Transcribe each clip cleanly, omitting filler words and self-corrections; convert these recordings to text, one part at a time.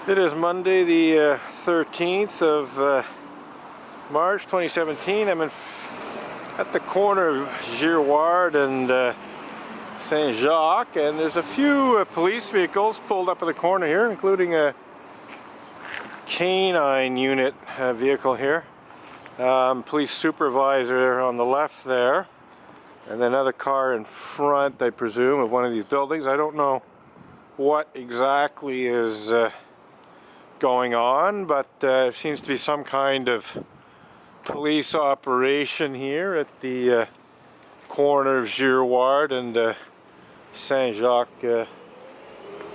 It is Monday the 13th of March 2017. I'm at the corner of Girouard and Saint Jacques, and there's a few police vehicles pulled up in the corner here, including a canine unit vehicle here. Police supervisor on the left there, and another car in front, I presume, of one of these buildings. I don't know what exactly is going on, but there seems to be some kind of police operation here at the corner of Girouard and Saint Jacques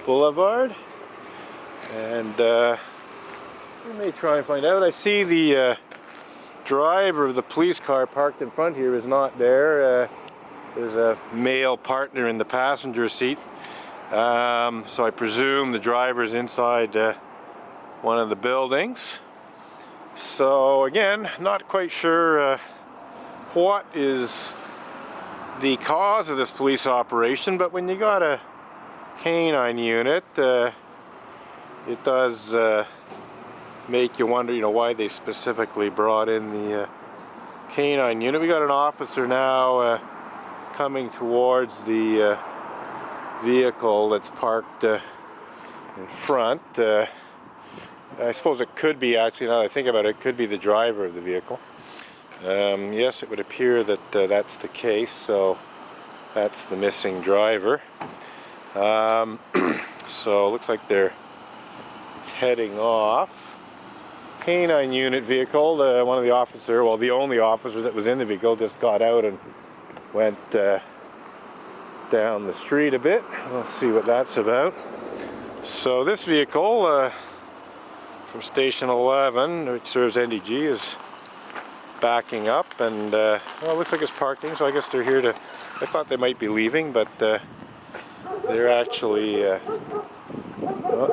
Boulevard, and we may try and find out. I see the driver of the police car parked in front here is not there. There's a male partner in the passenger seat, so I presume the driver's inside one of the buildings. So again, not quite sure what is the cause of this police operation, but when you got a canine unit, it does make you wonder, why they specifically brought in the canine unit. We got an officer now coming towards the vehicle that's parked in front. I suppose it could be, actually, now that I think about it, it could be the driver of the vehicle. Yes, it would appear that that's the case, so that's the missing driver. So it looks like they're heading off. Canine unit vehicle, one of the officers, well, the only officer that was in the vehicle, just got out and went down the street a bit. Let's see what that's about. So this vehicle from Station 11, which serves NDG, is backing up, and well, it looks like it's parking, so I guess they're here to, I thought they might be leaving, but they're actually, oh,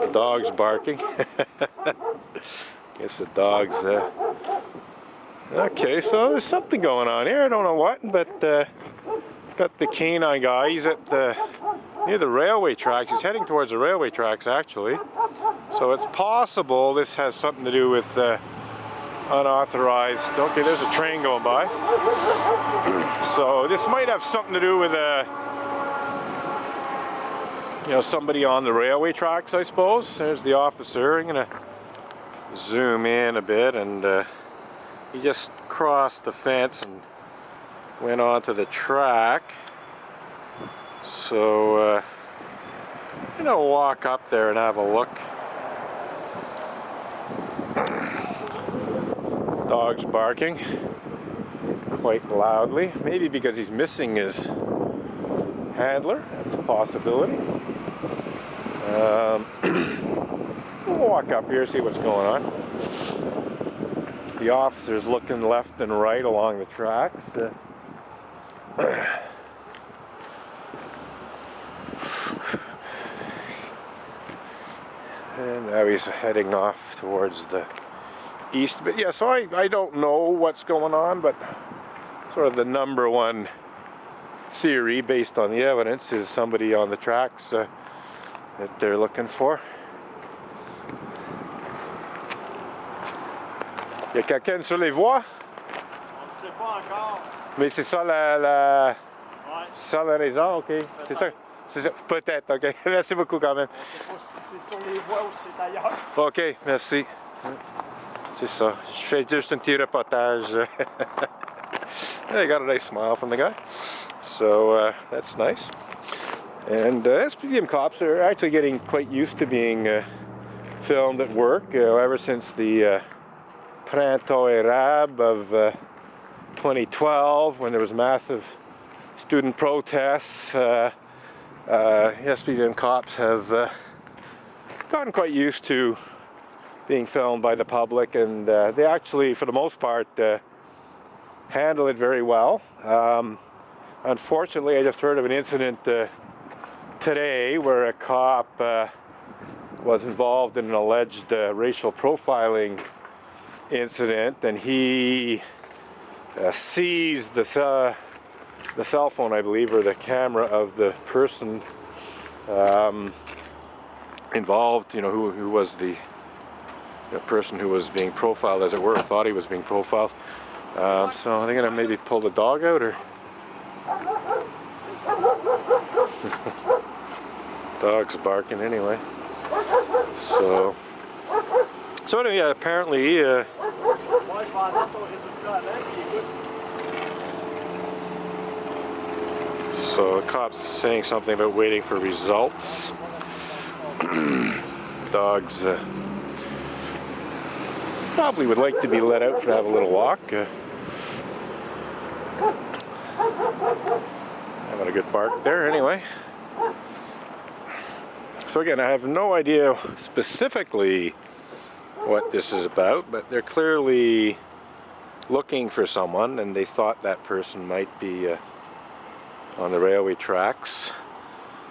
the dog's barking. Guess the dog's, okay, so there's something going on here, I don't know what, but got the canine guy, he's at near the railway tracks. He's heading towards the railway tracks, actually. So it's possible this has something to do with unauthorized. Okay, there's a train going by. So this might have something to do with somebody on the railway tracks, I suppose. There's the officer. I'm gonna zoom in a bit, and he just crossed the fence and went onto the track. So I'm gonna walk up there and have a look. Dog's barking quite loudly, maybe because he's missing his handler. That's a possibility. We'll walk up here, see what's going on. The officer's looking left and right along the tracks. And now he's heading off towards the east. But yeah, so I don't know what's going on, but sort of the number one theory based on the evidence is somebody on the tracks that they're looking for. Il y a quelqu'un sur les voies? On ne sait pas encore. Mais c'est ça Ouais. ça la raison, ok. C'est ça. C'est ça. Peut-être, ok. Merci beaucoup quand même. On ne sait pas si c'est sur les voies ou si c'est ailleurs. Ok, merci. C'est ça. Je fais juste un petit reportage. I got a nice smile from the guy. So that's nice. And SPVM cops are actually getting quite used to being filmed at work ever since the Printemps Arabe of 2012, when there was massive student protests. SPVM cops have gotten quite used to being filmed by the public, and they actually, for the most part, handle it very well. Unfortunately, I just heard of an incident today where a cop was involved in an alleged racial profiling incident, and he seized the cell phone, I believe, or the camera of the person involved, you know, who was the person who was being profiled, as it were, thought he was being profiled. So are they gonna maybe pull the dog out, or dog's barking anyway. So anyway, yeah, apparently so the cop's saying something about waiting for results. Dogs probably would like to be let out to have a little walk. Having a good bark there anyway. So again, I have no idea specifically what this is about, but they're clearly looking for someone, and they thought that person might be on the railway tracks.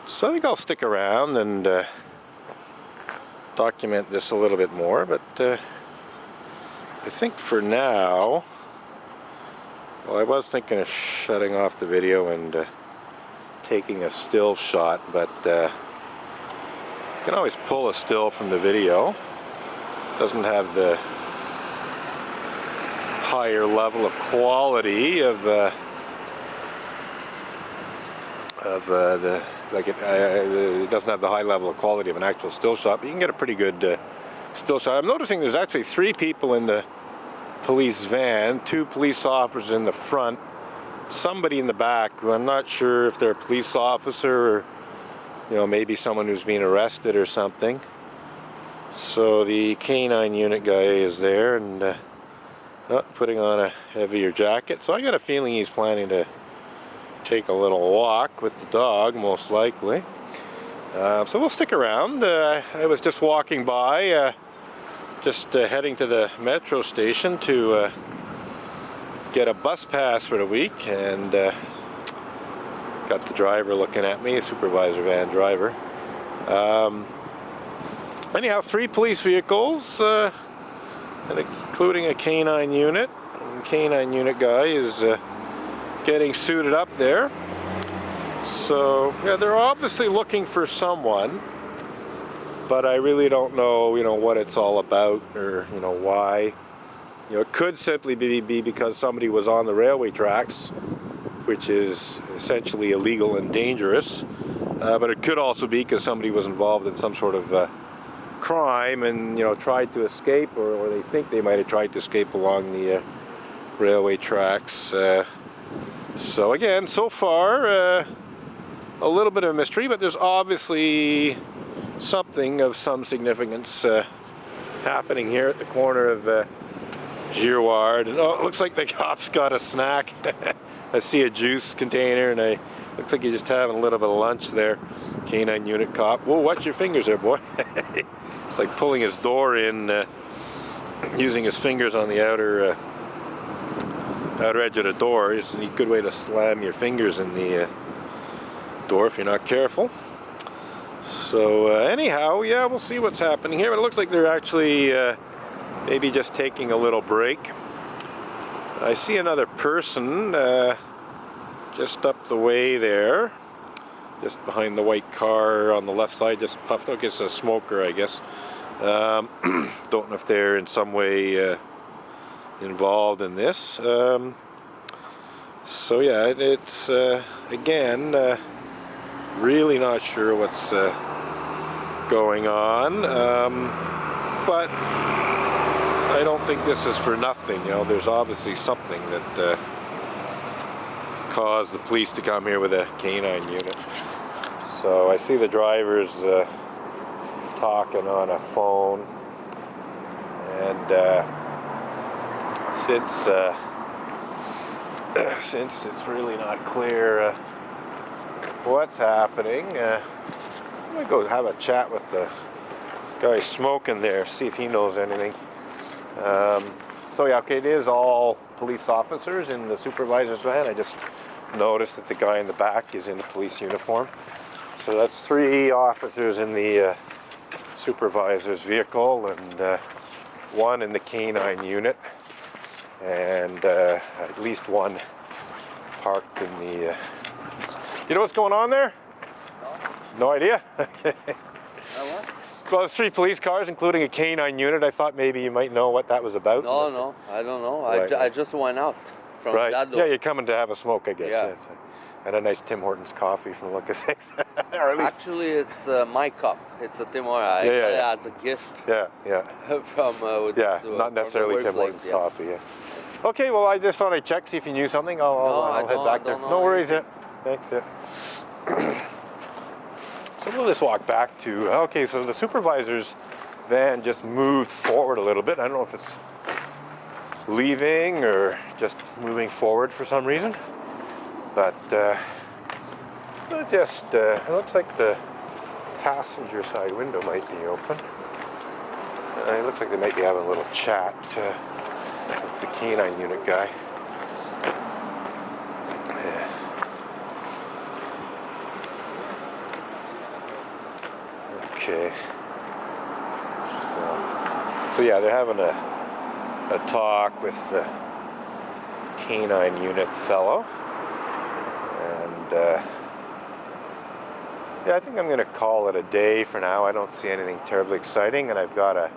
So I think I'll stick around and document this a little bit more, but I think for now, well, I was thinking of shutting off the video and taking a still shot, but you can always pull a still from the video. It doesn't have the higher level of quality of it doesn't have the high level of quality of an actual still shot, but you can get a pretty good still shot. I'm noticing there's actually 3 people in the police van, 2 police officers in the front, somebody in the back who I'm not sure if they're a police officer or, you know, maybe someone who's being arrested or something. So the canine unit guy is there and putting on a heavier jacket. So I got a feeling he's planning to take a little walk with the dog, most likely. So we'll stick around. I was just walking by, just heading to the metro station to get a bus pass for the week, and got the driver looking at me, supervisor van driver. Anyhow, 3 police vehicles, including a canine unit. And the canine unit guy is getting suited up there. So yeah, they're obviously looking for someone, but I really don't know, you know, what it's all about, or, you know, why. You know, it could simply be because somebody was on the railway tracks, which is essentially illegal and dangerous. But it could also be because somebody was involved in some sort of crime and, you know, tried to escape, or they think they might have tried to escape along the railway tracks. So again, so far, a little bit of a mystery, but there's obviously something of some significance happening here at the corner of Girouard. And oh, it looks like the cop's got a snack. I see a juice container, and looks like he's just having a little bit of lunch there. Canine unit cop. Whoa, watch your fingers there, boy. It's like pulling his door in, using his fingers on the outer edge of the door. It's a good way to slam your fingers in the door if you're not careful. So anyhow, yeah, we'll see what's happening here. But it looks like they're actually maybe just taking a little break. I see another person just up the way there, just behind the white car on the left side, just puffed. Okay, it's a smoker, I guess. Don't know if they're in some way involved in this. So yeah, it's again really not sure what's going on, but I don't think this is for nothing. You know, there's obviously something that caused the police to come here with a canine unit. So I see the drivers talking on a phone, and since it's really not clear what's happening, I'm gonna go have a chat with the guy smoking there, see if he knows anything. So yeah, okay, it is all police officers in the supervisor's van. I just noticed that the guy in the back is in the police uniform. So that's 3 officers in the supervisor's vehicle, and 1 in the canine unit, and at least 1 parked in the... You know what's going on there? No. No idea? Okay. Ah ouais? Well, there's 3 police cars, including a canine unit. I thought maybe you might know what that was about. No, no, I don't know. Right, I just went out from Right. that door. Yeah, you're coming to have a smoke, I guess. Yeah. Yes. And a nice Tim Hortons coffee from the look of things. Or at least. Actually, it's my cup. It's a Tim Hortons. I Yeah, got yeah. it as a gift Yeah. from. With Yeah. this, Not from necessarily the Tim workplace, Hortons coffee. Yeah. Okay. Well, I just thought I'd check, see if you knew something. I'll head back there. don't No know worries. Yeah. anything. Thanks. Yeah. So we'll just walk back to. Okay. So the supervisor's van just moved forward a little bit. I don't know if it's leaving or just moving forward for some reason, but it looks like the passenger side window might be open. It looks like they might be having a little chat with the canine unit guy. Okay. So yeah, they're having a talk with the canine unit fellow, and yeah, I think I'm going to call it a day for now. I don't see anything terribly exciting, and I've got a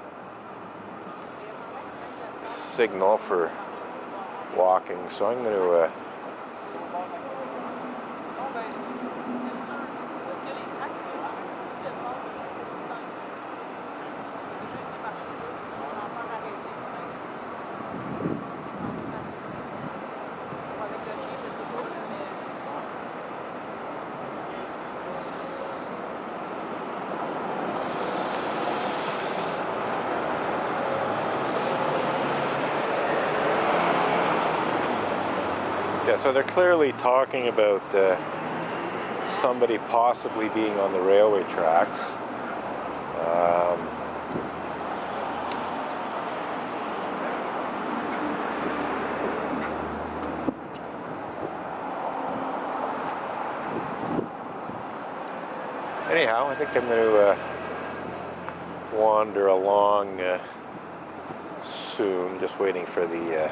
signal for walking, so I'm going to yeah, so they're clearly talking about somebody possibly being on the railway tracks. Anyhow, I think I'm going to wander along soon, just waiting for the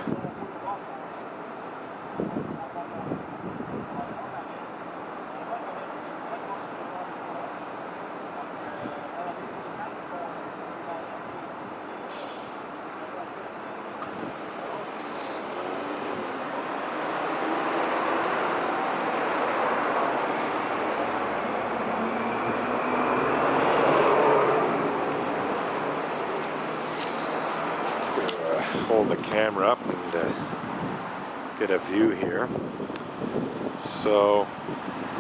hold the camera up and get a view here. So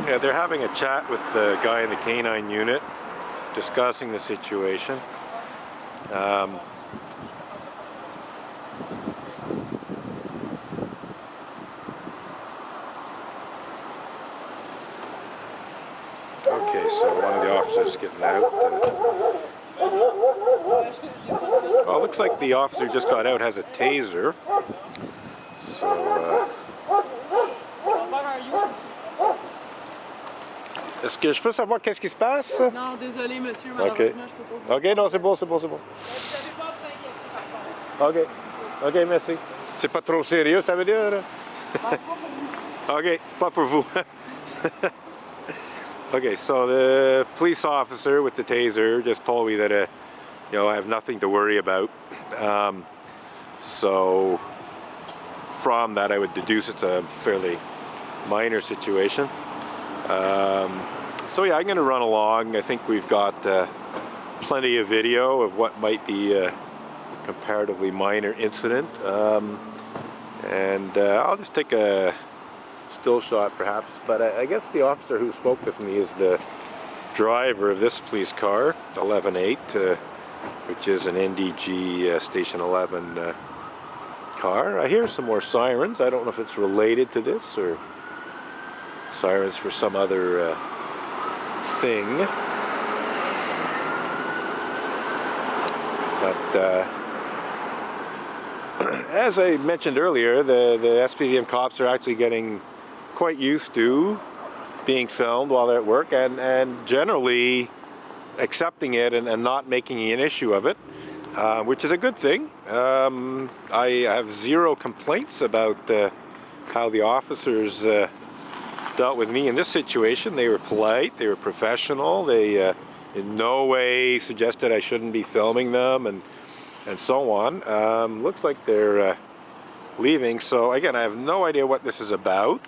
yeah, they're having a chat with the guy in the canine unit, discussing the situation. Okay, so one of the officers is getting out. Well, it looks like the officer just got out has a taser. So, est-ce que je peux savoir qu'est-ce qui se passe? Non, désolé, monsieur, malheureusement, je peux pas. Ok, non, c'est bon, c'est bon, c'est bon. Vous n'avez pas à vous inquiéter, par contre. Ok, ok, merci. C'est pas trop sérieux, ça veut dire? Ok, pas pour vous. Okay, so the police officer with the taser just told me that, you know, I have nothing to worry about. So from that, I would deduce it's a fairly minor situation. So yeah, I'm going to run along. I think we've got plenty of video of what might be a comparatively minor incident. And I'll just take a still shot perhaps, but I guess the officer who spoke with me is the driver of this police car, 118, which is an NDG Station 11 car. I hear some more sirens. I don't know if it's related to this or sirens for some other thing. But as I mentioned earlier, the SPVM cops are actually getting quite used to being filmed while they're at work and generally accepting it and not making an issue of it, which is a good thing. I have zero complaints about how the officers dealt with me in this situation. They were polite, they were professional, they in no way suggested I shouldn't be filming them and so on. Looks like they're leaving. So again, I have no idea what this is about,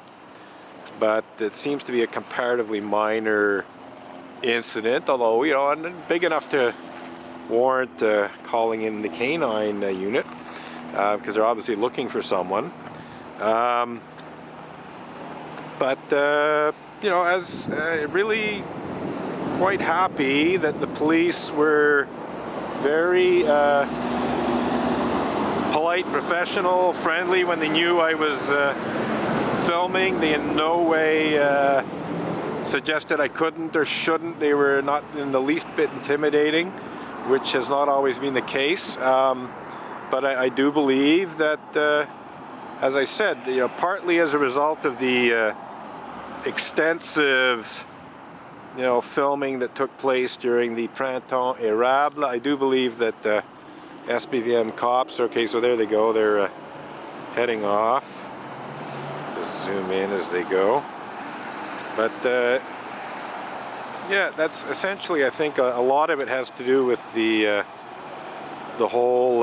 but it seems to be a comparatively minor incident, although, you know, big enough to warrant calling in the canine unit, because they're obviously looking for someone. But you know, as really quite happy that the police were very polite, professional, friendly when they knew I was filming. They in no way suggested I couldn't or shouldn't. They were not in the least bit intimidating, which has not always been the case. But I do believe that, as I said, you know, partly as a result of the extensive, you know, filming that took place during the Printemps Érable, I do believe that SPVM cops, okay, so there they go, they're heading off. Just zoom in as they go. But yeah, that's essentially, I think, a lot of it has to do with the whole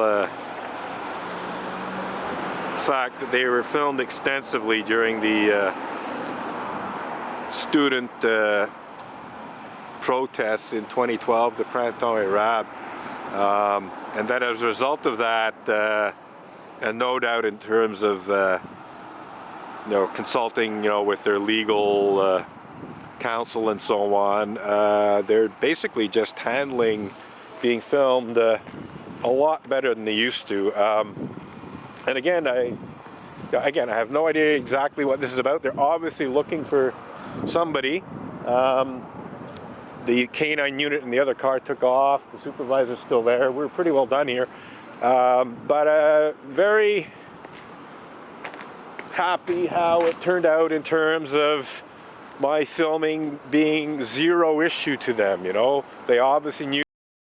fact that they were filmed extensively during the student protests in 2012, the Printemps Érable, and that as a result of that, and no doubt in terms of you know, consulting, you know, with their legal counsel and so on, they're basically just handling being filmed a lot better than they used to. And again, I have no idea exactly what this is about. They're obviously looking for somebody. The canine unit in the other car took off. The supervisor's still there. We're pretty well done here. But very happy how it turned out in terms of my filming being zero issue to them. You know, they obviously knew